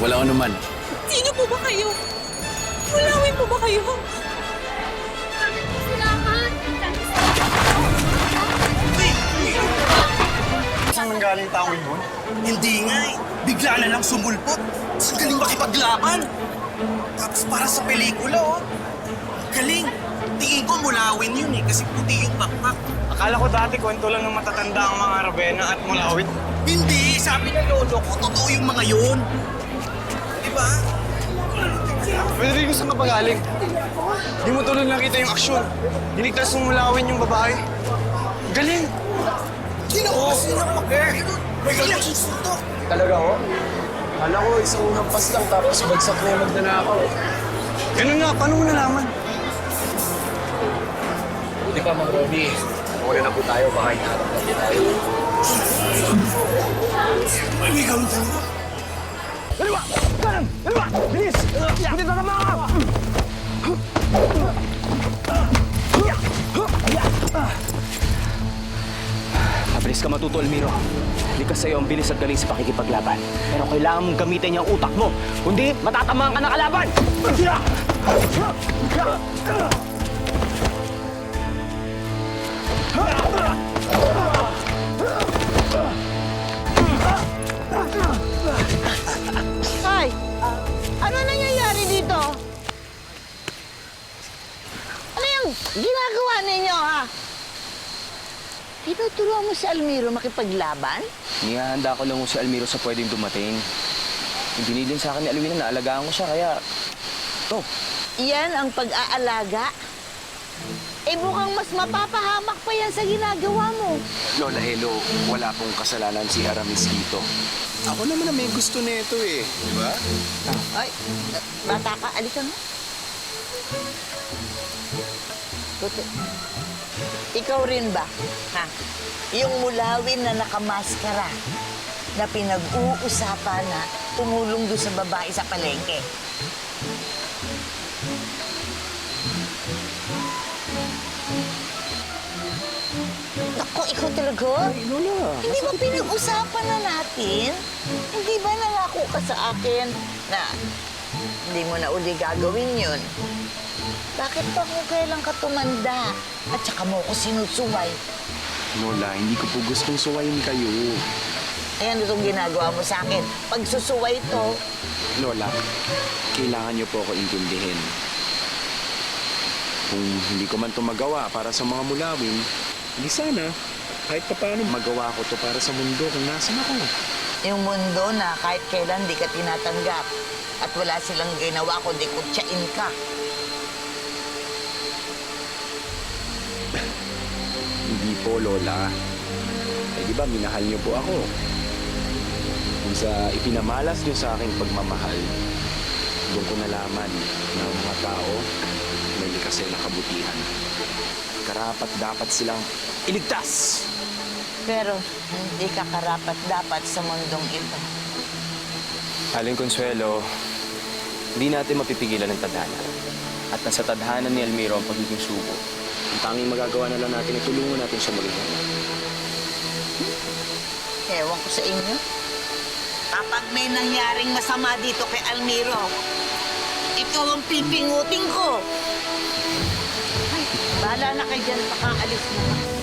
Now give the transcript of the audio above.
Wala ko naman. Sino po ba kayo? Mulawin po ba kayo? Salamat! Saan nanggaling tawin nun? Hindi nga eh. Bigla na lang sumulpot. Ang galing makipaglaban. Tapos para sa pelikula, oh. Ang galing. Tingin ko mulawin yun eh, kasi puti yung pakpak. Akala ko dati kwento lang ng matatanda ang mga Ravenna at Mulawit. Hindi! Sabi ng lolo ko, totoo yung mga yun. Diba? Rodrigo, saan ka pagaling? Di mo tuloy nakita yung aksyon. Diligtas mong mulawin yung babae. Galing! Ginawa kasi ng may galing susuntok. Talaga ho? Kala ko isang hampas lang tapos bagsak na yung magnanakaw. Ganun nga, paano mo nalaman? Hindi pa, Mang Robbie. Muna na po tayo, baka hinahanap na po tayo. May gawin tayo. Daliwa! Kanan! Daliwa! Bilis! Buti na naman! Mabilis ka matuto, Almiro. Likas sa'yo ang bilis at galing sa pakikipaglaban. Pero kailangan mong gamitin yung utak mo. Kundi, matatamaan ka ng kalaban! Ay! Ano nangyayari dito? Ano yung ginagawa ninyo, ha? Tinuturuan mo si Almiro makipaglaban? Nihahanda ko lang si Almiro sa pwedeng dumating. Ibinilin sa akin ni Alwina na alagaan ko siya, kaya... To. Yan ang pag-aalaga. Eh, mukhang mas mapapahamak pa yan sa ginagawa mo. Lola Helo, wala pong kasalanan si Aramis dito. Ako naman na may gusto nito eh. Di ba? Ay, bata ka, alika mo. Buti. Ikaw rin ba? Ha? Yung mulawin na nakamaskara na pinag-uusapan na tumulong doon sa babae sa palengke. Naku, ikaw talaga? Ay, Lola. Hindi ba pinag-usapan na natin? Hindi ba nangako ka sa akin na hindi mo na uli gagawin yun? Bakit pa kung kailan ka tumanda at saka mo ko sinusuway? Lola, hindi ko po gustong suwayin kayo. Ayan itong ginagawa mo sa akin. Pag susuway ito, Lola, kailangan niyo po ako intindihin. Kung hindi ko man ito magawa para sa mga mulawin, hindi sana, kahit pa paano magawa ko to para sa mundo kung nasan ako. yung mundo na kahit kailan di ka tinatanggap at wala silang ginawa kundi kutsain ka. Hindi po, Lola. Eh, di ba, minahal niyo po ako. Kung sa ipinamalas niyo sa aking pagmamahal, doon ko nalaman na ang mga tao may likas sila na kabutihan. Karapat dapat silang iligtas. Pero hindi ka karapat-dapat sa mundong ito. Aling Consuelo, hindi natin mapipigilan ang tadhana. At nasa tadhana ni Almiro ang pagiging sugo. Ang tanging magagawa na lang natin ay tulungan natin siya maging handa. Ewan ko sa inyo. Kapag may nangyaring masama dito kay Almiro, ito ang pipingutin ko. Ay, bahala na kayo dyan, pakaalis na.